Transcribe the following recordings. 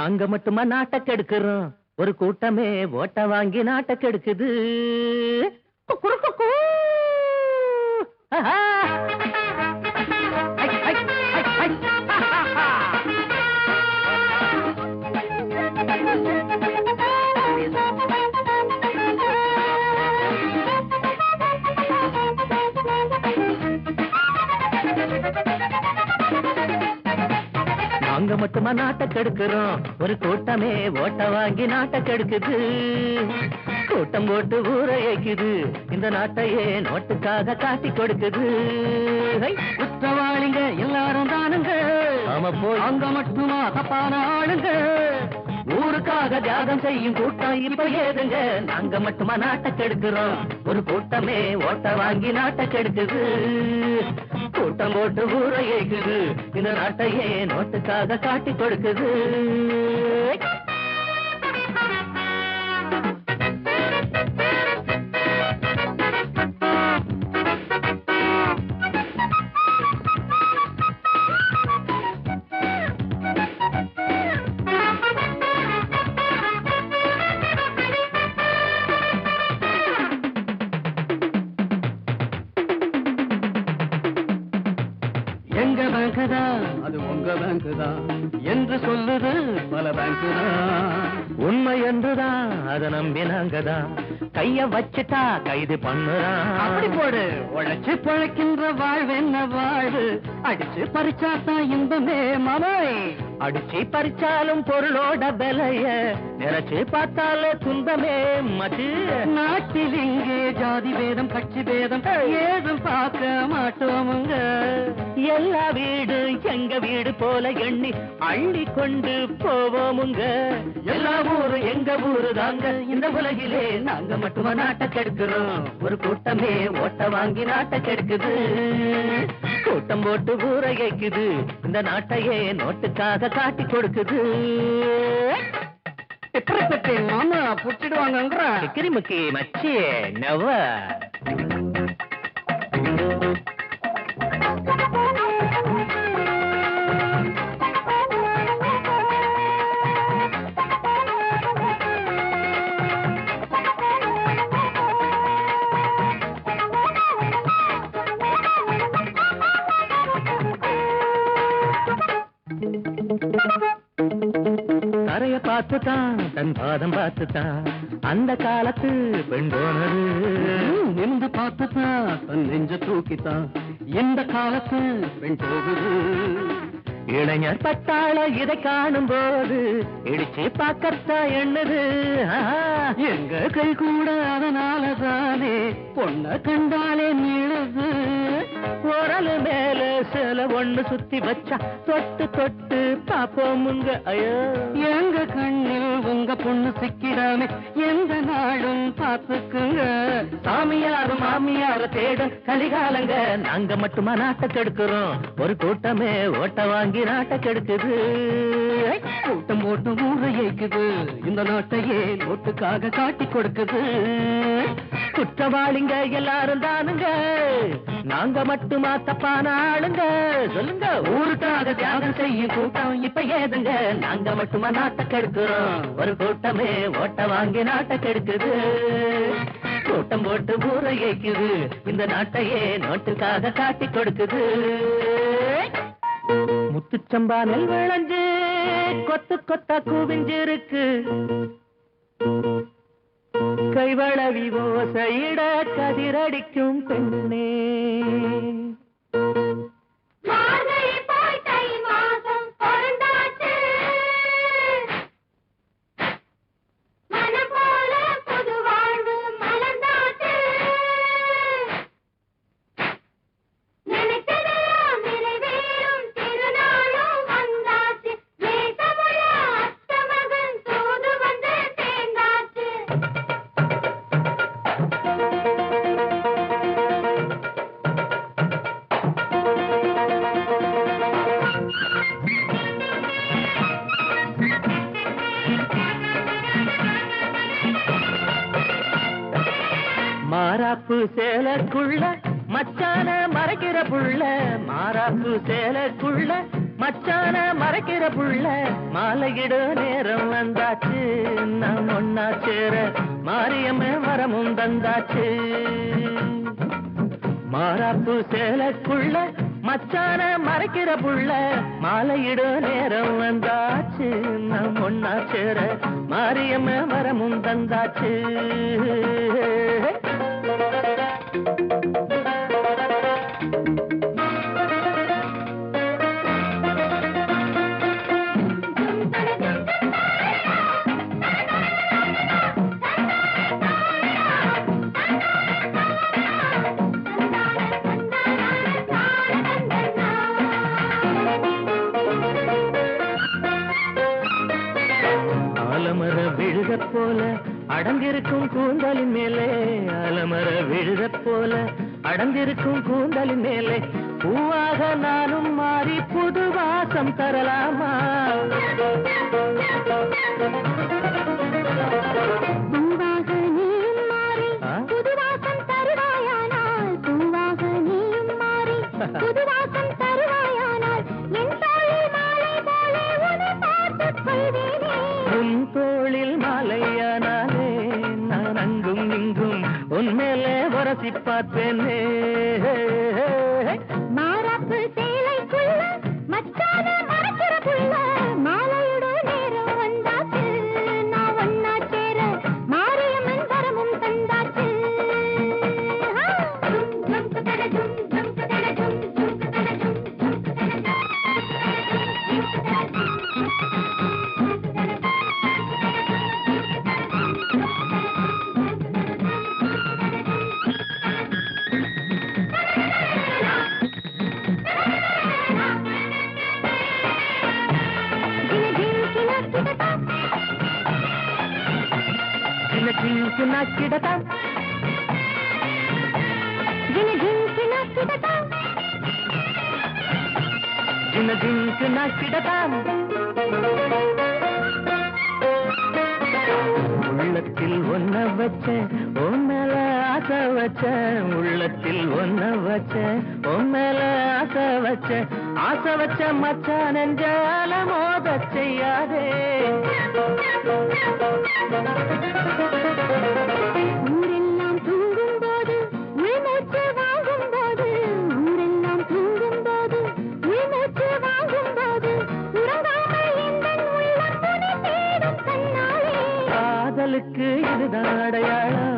அங்க மட்டுமா நாட்டை கெடுக்கிறோம், ஒரு கூட்டமே ஓட்ட வாங்கி நாட்டை கெடுக்குது. அங்க மட்டுமா நாட்டை கெடுக்கிறோம், ஒரு கூட்டமே ஓட்ட வாங்கி நாட்டை கெடுக்குது. கூட்டம் போட்டு ஊரை ஏக்குது, இந்த நாட்டையே நோட்டுக்காக காட்டி கொடுக்குது. குற்றவாளிங்க எல்லாரும் தானுங்க, ஆமா போய் அங்க மட்டுமா தப்பான ஆளுங்க. ஊருக்காக தியாகம் செய்யும் கூட்டம் இப்ப ஏதுங்க. நாங்க மட்டுமா நாட்டை கெடுக்கிறோம், ஒரு கூட்டமே ஓட்ட வாங்கி நாட்டை கெடுக்குது. கூட்டம் போட்டு ஊரை ஏக்குது, இந்த நாட்டையே நோட்டுக்காக காட்டி கொடுக்குது. எங்க பேங்க் தான் அது உங்க பேங்க் தான் என்று சொல்லுது பல பேங்க் தான். உண்மை என்றுதான் அதை நம்பினாங்கதான், கைய வச்சுட்டா கைது பண்ணுறான். அப்படி போடு, உழைச்சு பழைக்கின்ற வாழ்வு என்ன வாழ்வு, அடிச்சு பறிச்சாத்தான் இன்பமே மாமாய். அடிச்சு பறிச்சாலும் பொருளோட விலைய நினைச்சு பார்த்தாலே துன்பமே மது. நாட்டில் இங்கே ஜாதி பேதம் கட்சி பேதம் ஏதும் பார்க்க மாட்டோமுங்க. எல்லா வீடு எங்க வீடு போல எண்ணி அள்ளி கொண்டு போவோமுங்க. எல்லா ஊரு எங்க ஊரு தாங்க, இந்த உலகிலே நாங்க மட்டுமா நாட்டை கெடுக்கிறோம், ஒரு கூட்டமே ஓட்ட வாங்கி நாட்டை கெடுக்குது. கூட்டம் போட்டு ஊரை ஏக்குது, இந்த நாட்டையே நோட்டுக்காக காட்டி கொடுக்குது. மாமா புடிச்சிடுவாங்க கிரிமுக்கி மச்சி நவ. கரைய பார்த்துதான் தன் பாதம் பார்த்துதான் அந்த காலத்து பெண் போனது. நின்று பார்த்துதான் தன் நெஞ்ச தூக்கித்தான் இந்த காலத்து பெண் போகுது. இளைஞர் பட்டாள இதை காணும் போது இடிச்சு பார்க்கத்தா எண்ணுது. எங்க கை கூட அதனாலதானே பொண்ண கண்டாலே நீளுது. உரலு மேல சில ஒண்ணு சுத்தி வச்சா தொட்டு தொட்டு பாப்போமுங்க. ஐயோ எங்க கண்ணில் உங்க பொண்ணு சிக்கிடாமே எந்த நாளும் பார்த்துக்குங்க. சாமியாரு மாமியார தேடும் கலிகாலங்க, நாங்க மட்டுமா நாட்டை கெடுக்கிறோம், ஒரு கூட்டமே ஓட்ட வாங்கி நாட்டை கெடுக்குது. கூட்டம் போட்டு ஊரை ஏக்குது, இந்த நாட்டையே நோட்டுக்காக காட்டி கொடுக்குது. குற்றவாளிங்க எல்லாரும் தானுங்க, நாங்க மட்டுமா தப்பான ஆளுங்க. சொல்லுங்க, ஊருக்காக தியாகம் செய்யும் கூட்டம் இப்ப ஏதுங்க. நாங்க மட்டுமா நாட்டை கெடுக்கிறோம், ஒரு கூட்டமே ஓட்ட வாங்கி நாட்டை கெடுக்குது. கூட்டம் போட்டு ஊரை ஏக்குது, இந்த நாட்டையே நோட்டுக்காக காட்டி கொடுக்குது. முத்துச்சம்பா நெல் விளைஞ்சு கொத்து கொத்தா குவிஞ்சிருக்கு, கைவளவி ஓசையிட கதிரடிக்கும் பெண்ணே. மாறாப்பு சேலக்குள்ள மச்சான மறைக்கிற புள்ள, மாறாப்பு சேலக்குள்ள மச்சான மறைக்கிற புள்ள மாலையிட நேரம் வந்தாச்சு நாம் ஒன்னா சேர மாரியம்ம வரமும் தந்தாச்சு மாறாப்பு சேலக்குள்ள மச்சான மறைக்கிற புள்ள மாலையிட நேரம் வந்தாச்சு நாம் ஒன்னா சேர மாரியம்ம வரமும் தந்தாச்சு ஆலமர விழுத போல அடங்கிருக்கும் கூந்தலின் மேலே ஆலமர விழுத போல அடங்கிருக்கும் கூந்தலின் மேலே பூவாக நானும் மாறி புது வாசம் தரலாமா பூவாக நீயும் மாறி புது வாசம் தருவாயானால் பூவாக நீயும் மாறி புது வாசம் தருவாயானால் என் தோளில் மாலை போலே உன்னை பார்த்துக் கொள்வேனே உன் தோளில் மாலையானாலே நான் அங்கும் இங்கும் உன்மேலே உரசி பார்ப்பேனே மாறாப்பு சேலைக்குள்ள மச்சான மறைக்கிற புள்ள மாலையிட நேரம் வந்தாச்சு நான் ஒன்னா சேர மாரியம்மன் வரமும் தந்தாச்சு கிடதா உள்ளத்தில் ஒன்ன வச்ச உன் மேல ஆசை வச்ச உள்ளத்தில் ஒன்ன வச்ச உன் மேல ஆசை வச்ச மச்சான் நெஞ்சால மோத செய்யாதே ஊரெல்லாம் தூங்கும் போது உள்மூச்சு வாங்கும் போது ஊரெல்லாம் தூங்கும் போது உள்மூச்சு வாங்கும் போது உறங்காமல் எந்தன் உள்ளம் துணை தேடும் கண்ணாலே காதலுக்கு இதுதான் அடையாளம்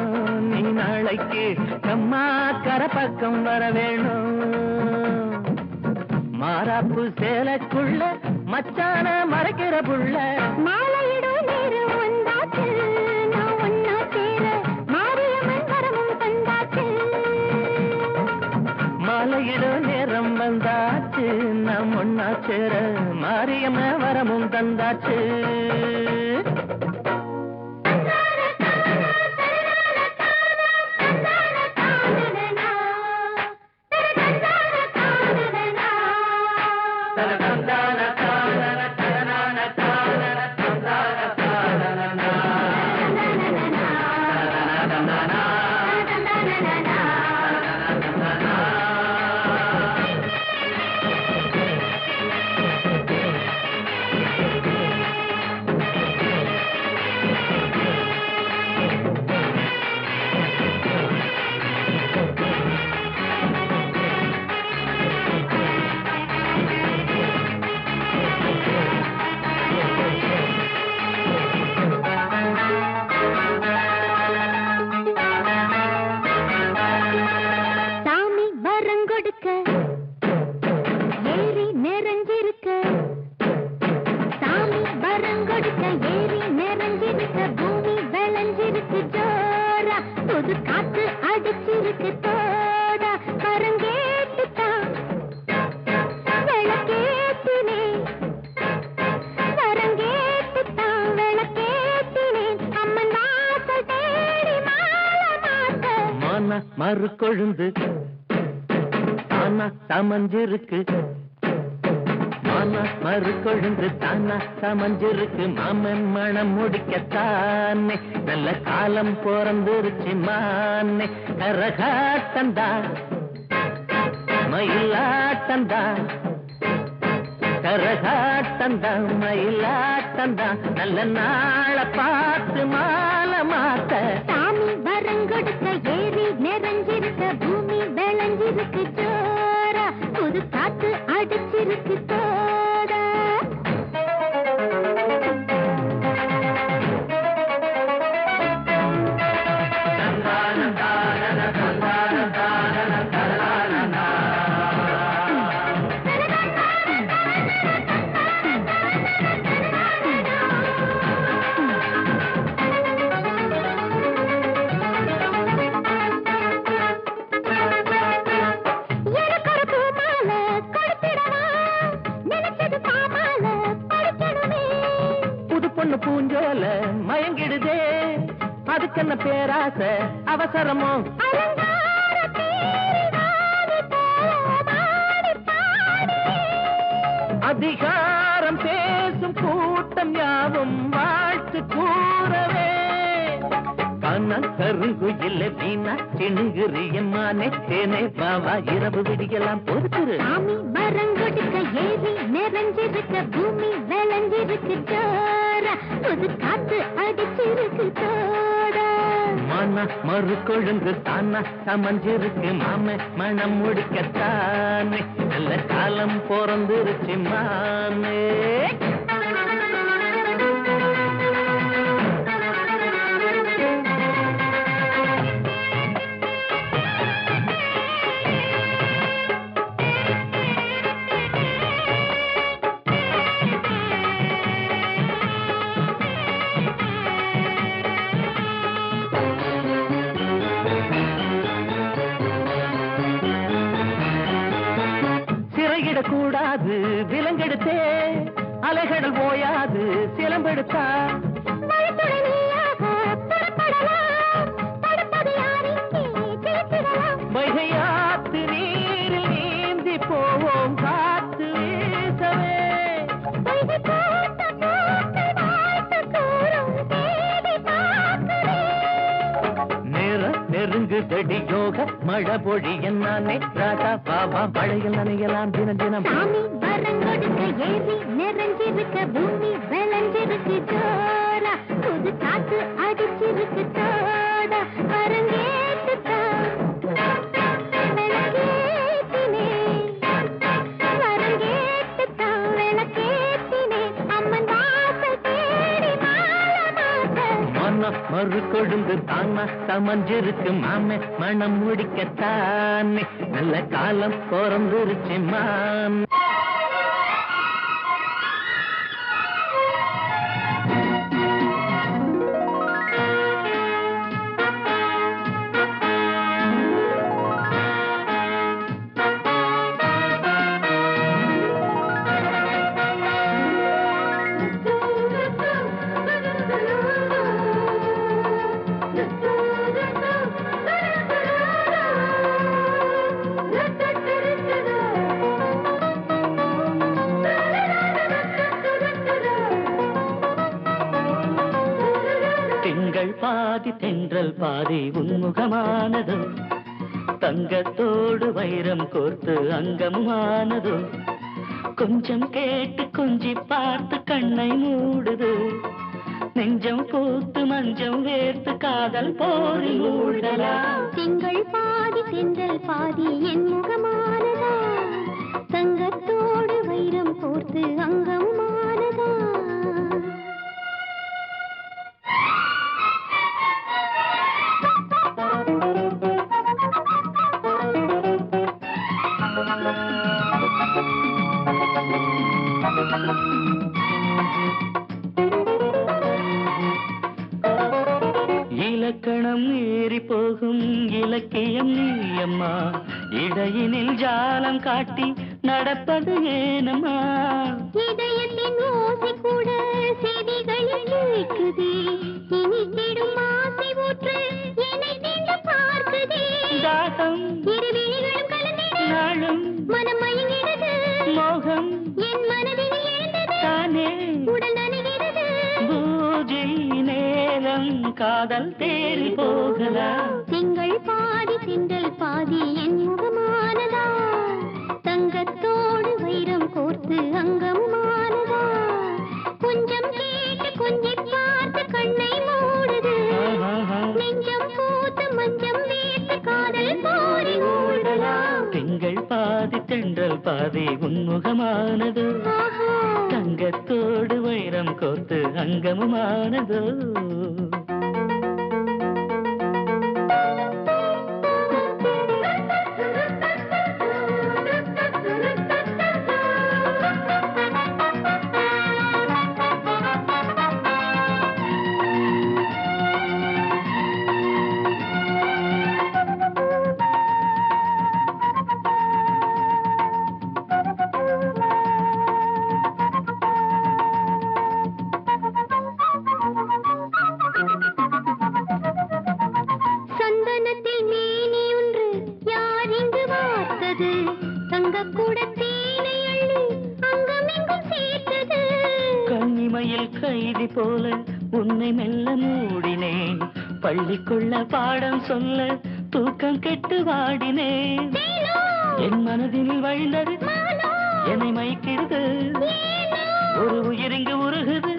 நீ நாளைக்கு அம்மா கரப்பக்கம் வர வேணும் மாறாப்பு சேலைக்குள்ள மச்சான மறைக்கிற புள்ள மாலையிட நேரம் வந்தாச்சு நான் ஒன்னா சேர மாரியம்மன் வரமும் தந்தாச்சு மாலையிட நேரம் வந்தாச்சு நாம் ஒன்னா சேர மாரியம்ம வரமும் தந்தாச்சு மறு கொழுந்து தானா சமஞ்சிருக்கு மாமா மறு கொழுந்து தானா சமஞ்சிருக்கு மாமன் மனம் முடிக்கத்தானே நல்ல காலம் பிறந்துருச்சு மானே கரகாட்டந்தா மயிலாட்டந்தா கரகாட்டந்தான் மயிலாட்டந்தான் நல்ல நாளை பார்த்து மாலை மாத்த சாமி வரங்கொடுக்க ஏறி நிறைஞ்சிருக்க பூமி விளைஞ்சிருக்கு ஜோரா புது காத்து அடிச்சிருக்கு தோடா பூஞ்சோல மயங்கிடுதே அதுக்கென்ன பேராசை அவசரமோ அதிகாரம் பேசும் கூட்டம் யாவும் வாழ்த்து கூறவே கருங்குயில வீணா சிணுகிறியம்மானே தேனே பாவா இரவு விடியெல்லாம் பொறுத்துரு சாமி வரங்கொடுக்க ஏறி நிறைஞ்சிருக்க பூமி விளைஞ்சிருக்கு ஜோரா புது காத்து அடிச்சிருக்கு தோடா மன மறு கொழுந்து தானா சமஞ்சிருக்கு மாம மனம் முடிக்கத்தானே நல்ல காலம் பிறந்துருச்சு மாமே கூடாது விலங்கெடுத்தே அலைகடல் போயாது சிலம்பெடுத்தா வைகையாத்து நீரில் நீந்தி போவோம் காத்து வீசவே நெருங்குதடி யோக மழை பொழி என்னானே ராதா பாபா மழையில் நனையலாம் தினம் தினம் சாமி வரங்கொடுக்க ஏறி நிறைஞ்சிருக்க பூமி விளைஞ்சிருக்கு ஜோரா புது காத்து அடிச்சிருக்கு தோடா அரங்கேத்துக்கா விளக்கேத்தினே வரங்கேத்துக்கா விளக்கேத்தினே அம்மன் வாசல் தேடி மாலை மாத்த மன மறு கொழுந்து தானா சமஞ்சிருக்கு மாமே மனம் முடிக்கத்தானே நல்ல காலம் பிறந்துருச்சு மாமே பாதி தென்றல் பாதி உன்முகமானதோ தங்கத்தோடு வைரம் கோர்த்து அங்கமானதோ கொஞ்சம் கேட்டு கொஞ்சி பார்த்து கண்ணை மூடுது நெஞ்சம் பூத்து மஞ்சம் வேர்த்து காதல் போரி மூடலா திங்கள் பாதி தென்றல் பாதி என் முகமானதா தங்கத்தோடு வைரம் கோர்த்து அங்கமானதா இலக்கணம் ஏறி போகும் இலக்கியம் நீயம்மா இடையினில் ஜாலம் காட்டி நடப்பது ஏனம்மா இதயத்தின் ஓசை கூட செவிகளில் கேட்குதே இனி தேடும் ஆசை ஊற்று என்னை தீண்டு பார்க்குதே தாகம் இருவிழிகளும் கலந்திட நாளும் மனம் மயங்கிடுது மோகம் என் மனதில் எழுந்தது தானே உடல் நனைகிறது பூஜை நேரம் காதல் தேறி போகலாம் திங்கள் பாதி திங்கள் பாதி என் முகமானதா தங்கத்தோடு வைரம் கோர்த்து கோர்த்து அங்கமானதா கொஞ்சம் கேட்டு கொஞ்சி பார்த்து கண்ணை மூடுது நெஞ்சம் பூத்து மஞ்சம் வீட்டு காதல் போரி மூடலாம் திங்கள் பாதி தென்றல் பாதி உன்முகமானது தங்கத்தோடு வைரம் கோர்த்து அங்கமுமானதோ கைதி போல உன்னை மெல்ல மூடினேன் பள்ளிக்குள்ள பாடம் சொல்ல தூக்கம் கெட்டு வாடினேன் என் மனதினில் வழிந்தது என்னை மயக்கிடுது ஒரு உயிரிங்கு உருகுது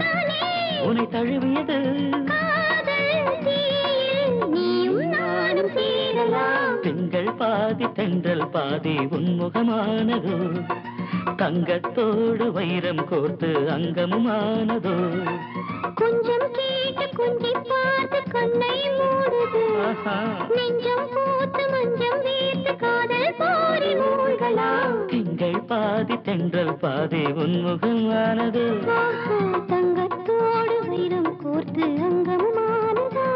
உன்னை தழுவியது திங்கள் பாதி தென்றல் பாதி உன்முகமானதோ தங்கத்தோடு வைரம் கோர்த்து அங்கமுமானதோ கொஞ்சம் கேட்டு கொஞ்சி பார்த்து கண்ணை மூடுது நெஞ்சம் பூத்து மஞ்சம் வீட்டு காதல் போரி மூழ்கலாம் திங்கள் பாதி தென்றல் பாதி உன்முகமானதோ தங்கத்தோடு வைரம் கோர்த்து அங்கமுமானதோ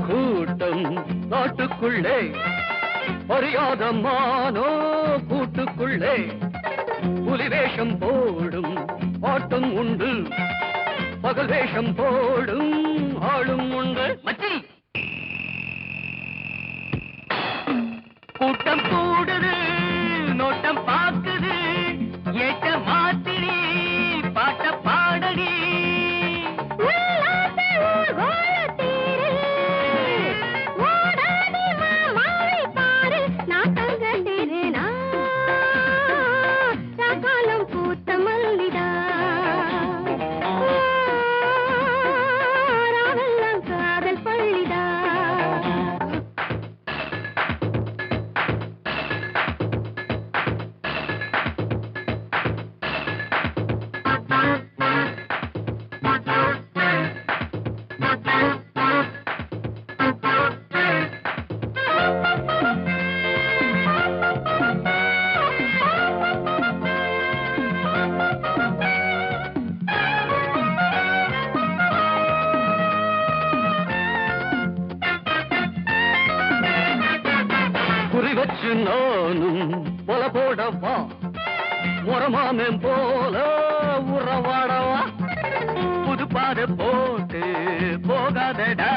கூட்டம் காட்டுக்குள்ளே அறியாத மானோ கூட்டுக்குள்ளே புலி வேஷம் போடும் ஆட்டம் உண்டு பகல் வேஷம் போடும் ஆளும் உண்டு மச்சி கூட்டம் கூடுது நோட்டம் பார்க்குது ஏட்ட மாத்திரி பாட்ட பாடகி வச்சு நானும் பொல போடவா முறமாமன் போல உறவாடவா புது பாத போட்டு போகாதடா